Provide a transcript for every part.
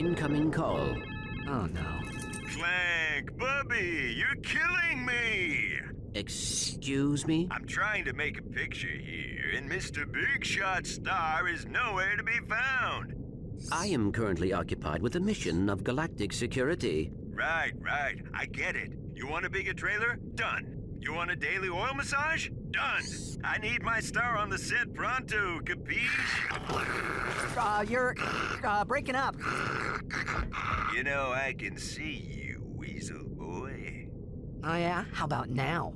incoming call. Oh no. Clank, Bubby, you're killing me! Excuse me? I'm trying to make a picture here, and Mr. Big Shot Star is nowhere to be found. I am currently occupied with a mission of galactic security. Right. I get it. You want a bigger trailer? Done. You want a daily oil massage? Done. I need my star on the set pronto, capiche? You're breaking up. You know, I can see you, weasel boy. Oh yeah? How about now?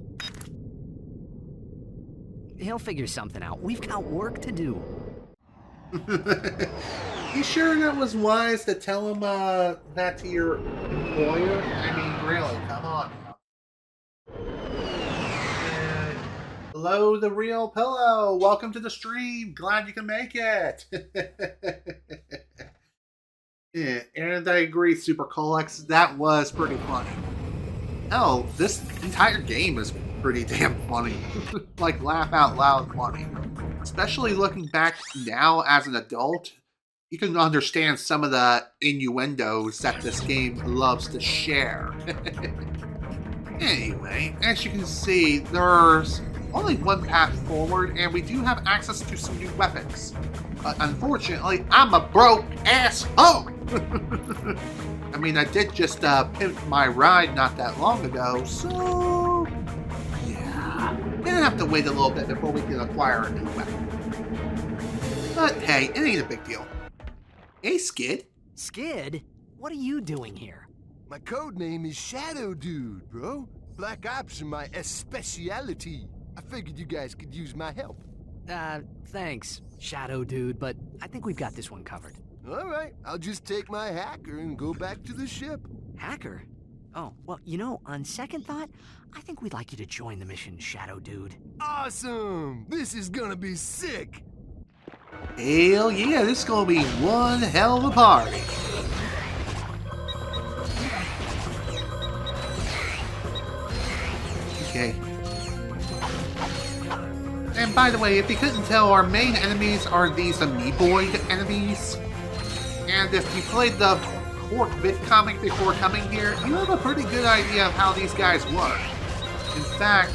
He'll figure something out. We've got work to do. You sure that was wise to tell him that to your employer? I mean, really, come on now. Hello, the real pillow. Welcome to the stream. Glad you can make it. Yeah, and I agree, Super Colex. That was pretty funny. Hell, this entire game is pretty damn funny. Like, laugh out loud funny. Especially looking back now as an adult, you can understand some of the innuendos that this game loves to share. Anyway, as you can see, there's only one path forward, and we do have access to some new weapons. But unfortunately, I'm a broke asshole! I mean, I did just pimp my ride not that long ago, so yeah, gonna have to wait a little bit before we can acquire a new weapon. But hey, it ain't a big deal. Hey, Skid. Skid? What are you doing here? My code name is Shadow Dude, bro. Black Ops are my speciality. I figured you guys could use my help. Thanks, Shadow Dude, but I think we've got this one covered. All right, I'll just take my hacker and go back to the ship. Hacker? Oh, well, you know, on second thought, I think we'd like you to join the mission, Shadow Dude. Awesome! This is gonna be sick! Hell yeah, this is gonna be one hell of a party. Okay. And by the way, if you couldn't tell, our main enemies are these amoeboid enemies. And if you played the Quark Vid Comic before coming here, you have a pretty good idea of how these guys work. In fact,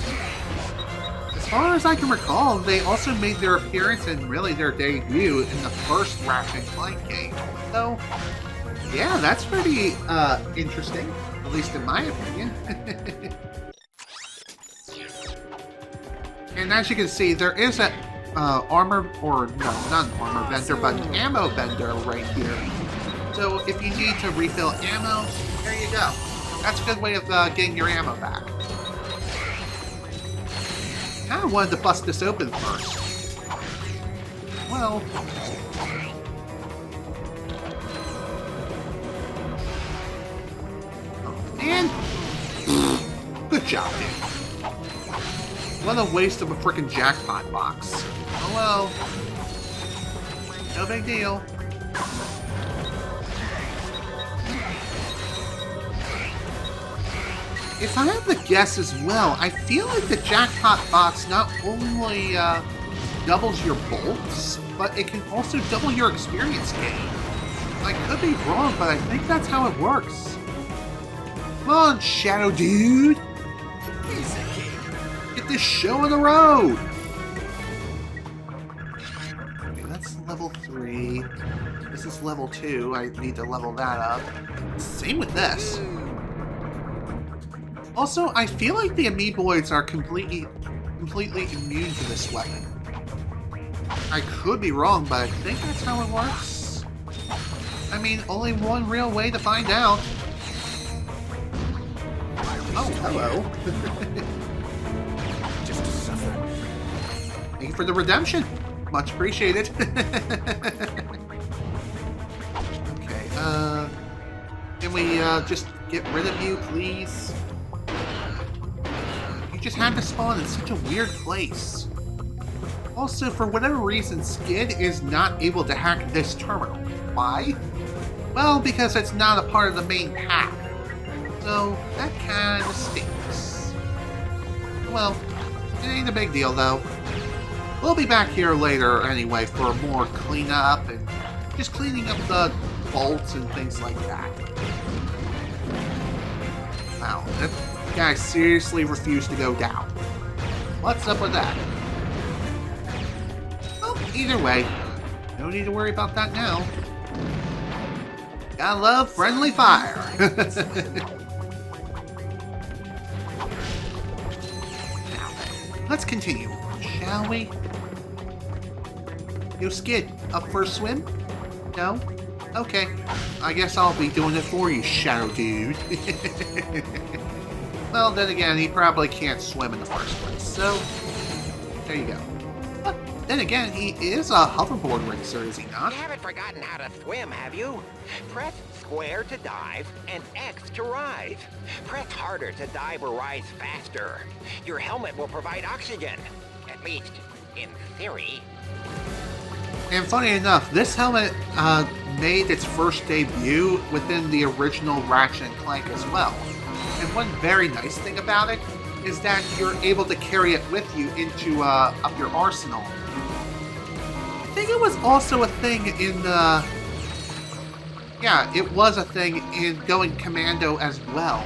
as far as I can recall, they also made their appearance and really their debut in the first Ratchet Clank game. So, yeah, that's pretty interesting, at least in my opinion. And as you can see, there is a armor, or no, not an armor vendor, but an ammo vendor right here. So if you need to refill ammo, there you go. That's a good way of getting your ammo back. Kinda wanted to bust this open first. Well... And... Good job, dude. What a waste of a frickin' jackpot box. Oh well. No big deal. If I have to guess as well, I feel like the jackpot box not only doubles your bolts, but it can also double your experience gain. I could be wrong, but I think that's how it works. Come on, Shadow Dude! Get this show on the road! Okay, that's level 3. This is level 2. I need to level that up. Same with this. Also, I feel like the amoeboids are completely immune to this weapon. I could be wrong, but I think that's how it works. I mean, only one real way to find out. Oh, hello. Just to suffer. Thank you for the redemption. Much appreciated. Okay, can we just get rid of you, please? You just had to spawn in such a weird place. Also, for whatever reason, Skid is not able to hack this terminal. Why? Well, because it's not a part of the main path. So, that kind of stinks. Well, it ain't a big deal, though. We'll be back here later, anyway, for more cleanup and just cleaning up the bolts and things like that. Wow, that guy seriously refused to go down. What's up with that? Well, either way, no need to worry about that now. Gotta love friendly fire. Now, let's continue, shall we? Yo, Skid, up for a swim? No? Okay, I guess I'll be doing it for you, Shadow Dude. Well, then again, he probably can't swim in the first place, so there you go. But then again, he is a hoverboard racer, is he not? You haven't forgotten how to swim, have you? Press square to dive and X to rise. Press harder to dive or rise faster. Your helmet will provide oxygen, at least in theory. And funny enough, this helmet made its first debut within the original Ratchet Clank as well. And one very nice thing about it is that you're able to carry it with you into up your arsenal. I think it was also a thing in yeah, it was a thing in going commando as well.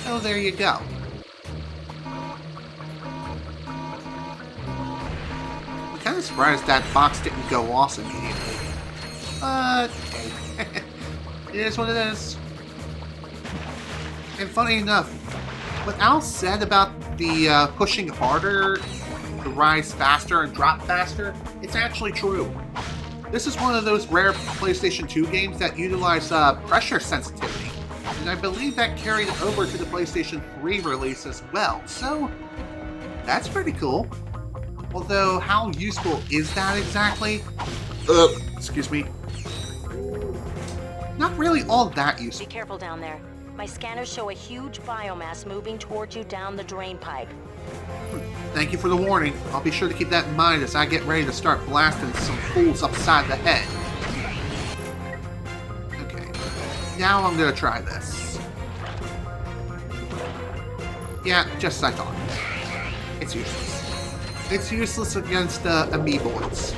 So there you go. I'm kind of surprised that box didn't go off immediately. But hey, it is what it is. And funny enough, what Al said about the pushing harder to rise faster and drop faster, it's actually true. This is one of those rare PlayStation 2 games that utilize pressure sensitivity, and I believe that carried over to the PlayStation 3 release as well, so that's pretty cool. Although, how useful is that exactly? Excuse me. Not really all that useful. Be careful down there. My scanners show a huge biomass moving towards you down the drain pipe. Thank you for the warning. I'll be sure to keep that in mind as I get ready to start blasting some fools upside the head. Okay, now I'm gonna try this. Yeah, just as I thought. It's useless. It's useless against amoeboids.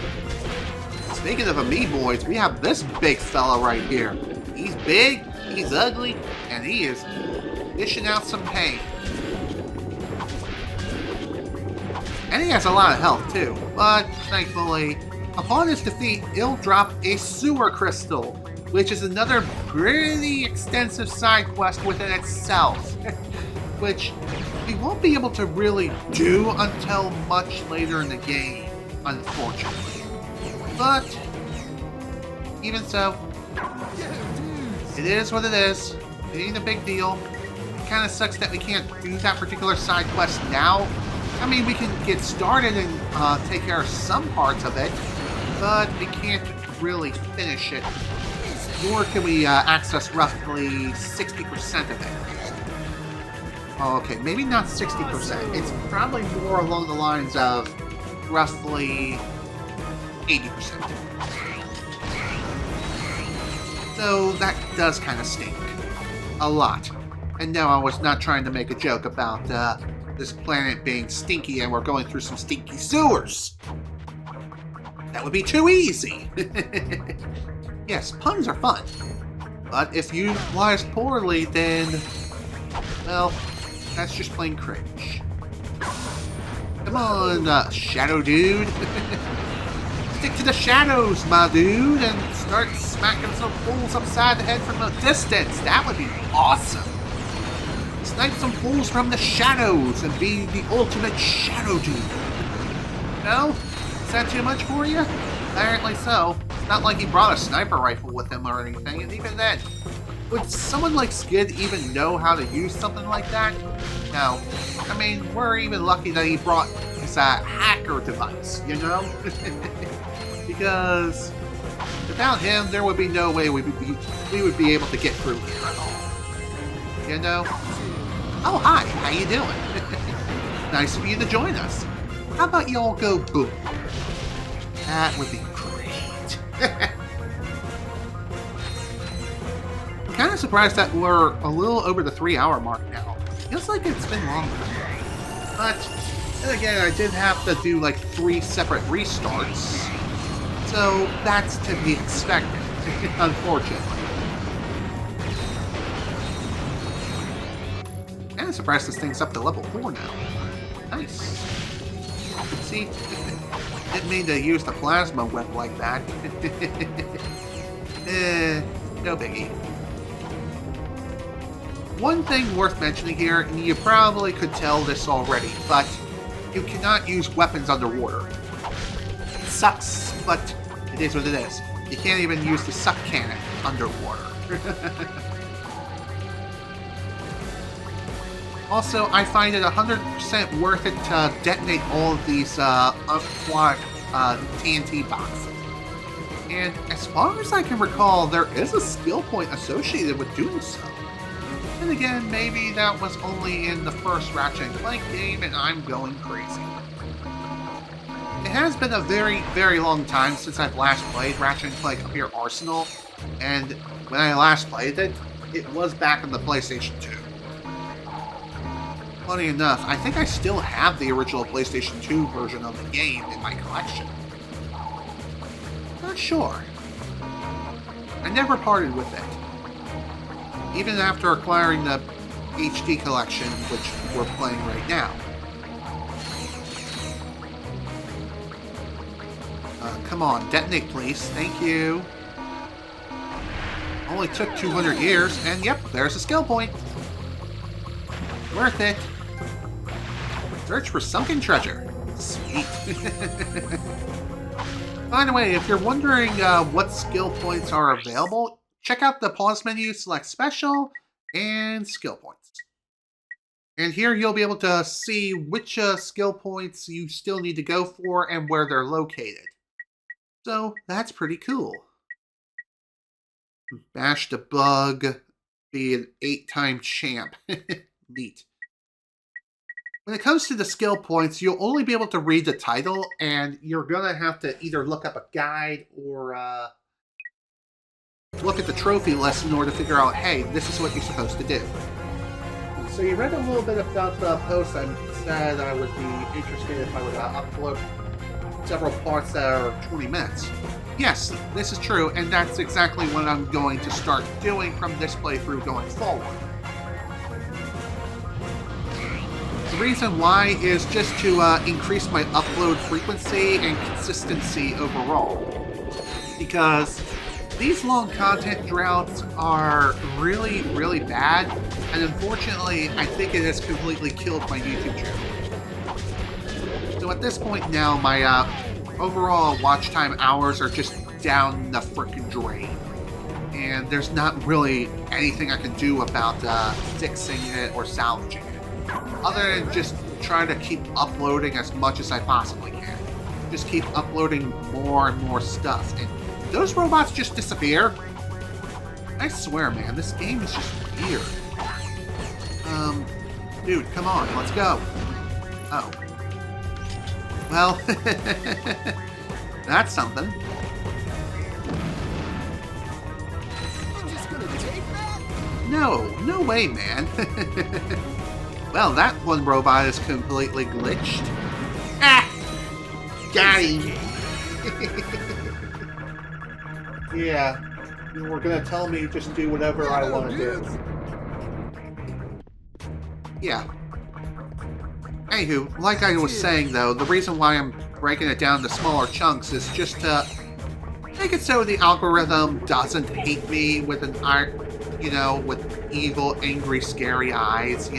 Speaking of amoeboids, we have this big fella right here. He's big, he's ugly, and he is dishing out some pain. And he has a lot of health too, but thankfully, upon his defeat, he'll drop a sewer crystal, which is another pretty extensive side quest within itself, which we won't be able to really do until much later in the game, unfortunately. But even so, it is what it is. It ain't a big deal. It kind of sucks that we can't do that particular side quest now. I mean, we can get started and take care of some parts of it, but we can't really finish it. Nor can we access roughly 60% of it. Oh, okay, maybe not 60%. It's probably more along the lines of roughly 80%. So that does kind of stink. A lot. And no, I was not trying to make a joke about this planet being stinky and we're going through some stinky sewers. That would be too easy. Yes, puns are fun. But if utilized poorly, then, well, that's just plain cringe. Come on, Shadow Dude. Stick to the shadows, my dude, and start smacking some fools upside the head from a distance. That would be awesome. Snipe some fools from the shadows and be the ultimate Shadow Dude. No? Is that too much for you? Apparently so. It's not like he brought a sniper rifle with him or anything, and even then, would someone like Skid even know how to use something like that? No. I mean, we're even lucky that he brought his hacker device, you know? Because without him, there would be no way we would be able to get through here at all. You know? Oh, hi, how you doing? Nice of you to join us. How about y'all go boom? That would be great. I'm kind of surprised that we're a little over the 3-hour mark now. Feels like it's been longer. But, then again, I did have to do like 3 separate restarts. So, that's to be expected. Unfortunately. And I'm surprised this thing's up to level 4 now. Nice. See, didn't mean to use the plasma web like that. No biggie. One thing worth mentioning here, and you probably could tell this already, but you cannot use weapons underwater. It sucks, but it is what it is. You can't even use the suck cannon underwater. Also, I find it 100% worth it to detonate all of these TNT boxes. And as far as I can recall, there is a skill point associated with doing so. And again, maybe that was only in the first Ratchet Clank game and I'm going crazy. It has been a very, very long time since I've last played Ratchet Clank Up Here Arsenal, and when I last played it, it was back on the PlayStation 2. Funny enough, I think I still have the original PlayStation 2 version of the game in my collection. Not sure. I never parted with it. Even after acquiring the HD collection, which we're playing right now. Come on, detonate please. Thank you. Only took 200 years, and yep, there's a skill point. Worth it. Search for sunken treasure. Sweet. By the way, if you're wondering what skill points are available, check out the pause menu, select special, and skill points. And here you'll be able to see which skill points you still need to go for and where they're located. So that's pretty cool. Bash the bug, be an 8-time champ. Neat. When it comes to the skill points, you'll only be able to read the title, and you're gonna have to either look up a guide or look at the trophy list in order to figure out, hey, this is what you're supposed to do. So you read a little bit about the post and said I would be interested if I would upload several parts that are 20 minutes. Yes, this is true, and that's exactly what I'm going to start doing from this playthrough going forward. The reason why is just to increase my upload frequency and consistency overall. Because these long content droughts are really, really bad, and unfortunately, I think it has completely killed my YouTube channel. So at this point now, my overall watch time hours are just down the frickin' drain. And there's not really anything I can do about fixing it or salvaging it. Other than just trying to keep uploading as much as I possibly can. Just keep uploading more and more stuff. And those robots just disappear. I swear, man, this game is just weird. Dude, come on, let's go. Oh. Well, that's something. You're just gonna take that? No way, man. Well, that one robot is completely glitched. Ah! Got him! Yeah, you were gonna tell me just do whatever I want to do. Yeah. Anywho, like I was saying though, the reason why I'm breaking it down to smaller chunks is just to make it so the algorithm doesn't hate me with an with evil, angry, scary eyes,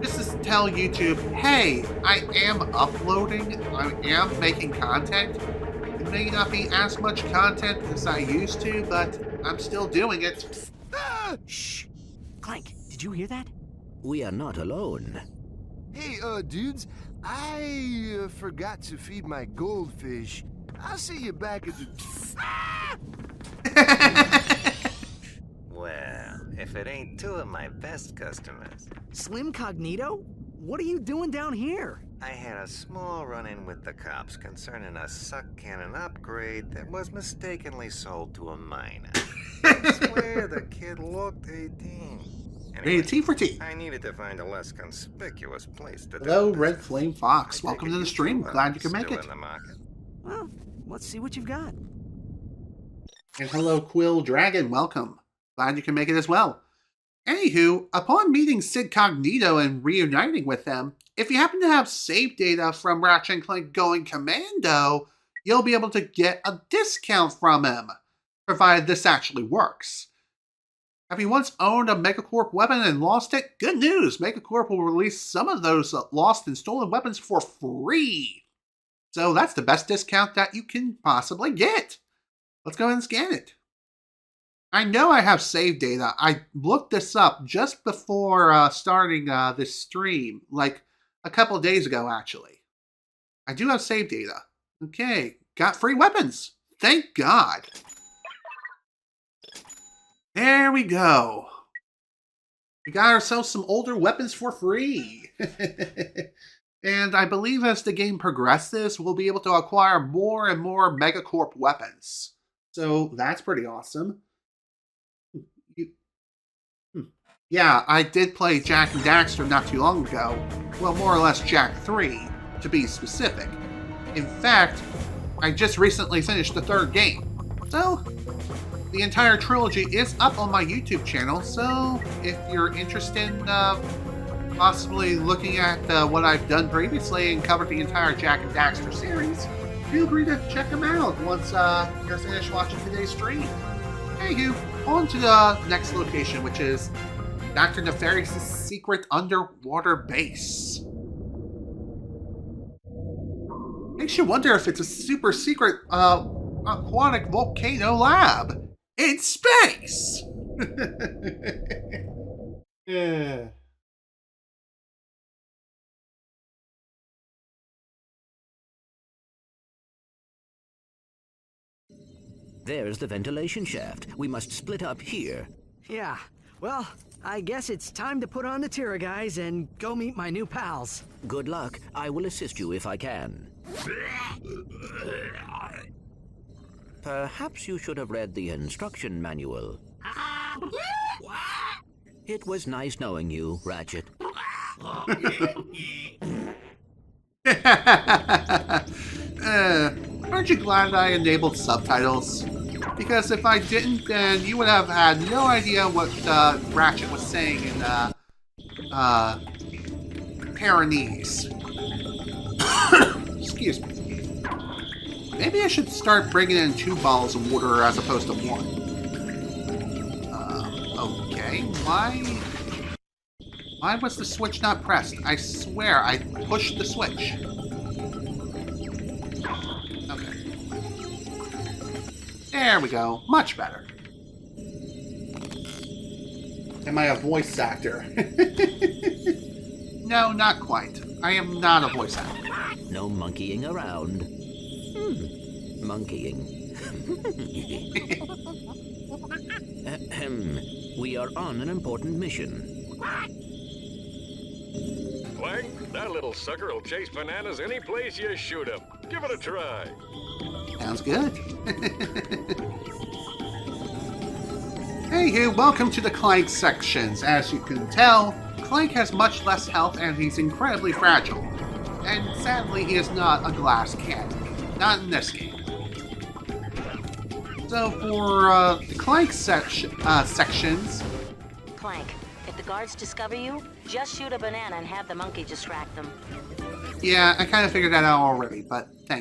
Just to tell YouTube, hey, I am uploading, I am making content. It may not be as much content as I used to, but I'm still doing it. Shh! Clank, did you hear that? We are not alone. Hey, dudes, I forgot to feed my goldfish. I'll see you back at the... Well, if it ain't two of my best customers. Slim Cognito? What are you doing down here? I had a small run-in with the cops concerning a suck cannon upgrade that was mistakenly sold to a minor. I swear the kid looked 18. Anyway, T for T. I needed to find a less conspicuous place to Hello, do Red business. Flame Fox. I Welcome take to it the you stream. two are Glad you can make still it. in the market. Well, let's see what you've got. And hello, Quill Dragon, welcome. Glad you can make it as well. Anywho, upon meeting Sid Cognito and reuniting with them, if you happen to have save data from Ratchet Clank going commando, you'll be able to get a discount from him, provided this actually works. Have you once owned a Megacorp weapon and lost it? Good news! Megacorp will release some of those lost and stolen weapons for free. So that's the best discount that you can possibly get. Let's go ahead and scan it. I know I have save data. I looked this up just before starting this stream, like a couple of days ago, actually. I do have save data. Okay, got free weapons. Thank God. There we go. We got ourselves some older weapons for free. And I believe as the game progresses, we'll be able to acquire more and more Megacorp weapons. So that's pretty awesome. Yeah, I did play Jak and Daxter not too long ago. Well, more or less Jak 3, to be specific. In fact, I just recently finished the third game. So, the entire trilogy is up on my YouTube channel, so if you're interested in possibly looking at what I've done previously and covered the entire Jak and Daxter series, feel free to check them out once you're finished watching today's stream. Anywho, on to the next location, which is Dr. Nefarious' secret underwater base. Makes you wonder if it's a super secret aquatic volcano lab in space. Yeah. There's the ventilation shaft. We must split up here. Yeah, well, I guess it's time to put on the Tira guys and go meet my new pals. Good luck. I will assist you if I can. Perhaps you should have read the instruction manual. It was nice knowing you, Ratchet. Aren't you glad I enabled subtitles? Because if I didn't, then you would have had no idea what Ratchet was saying in Paranese. Excuse me. Maybe I should start bringing in 2 bottles of water as opposed to 1. Okay, why was the switch not pressed? I swear I pushed the switch. Okay. There we go. Much better. Am I a voice actor? No, not quite. I am not a voice actor. No monkeying around. Monkeying. We are on an important mission. Clank, that little sucker will chase bananas any place you shoot him. Give it a try. Sounds good. Hey, welcome to the Clank sections. As you can tell, Clank has much less health and he's incredibly fragile. And sadly, he is not a glass cannon. Not in this game. So for the Clank sections... Clank, if the guards discover you, just shoot a banana and have the monkey distract them. Yeah, I kind of figured that out already, but thanks.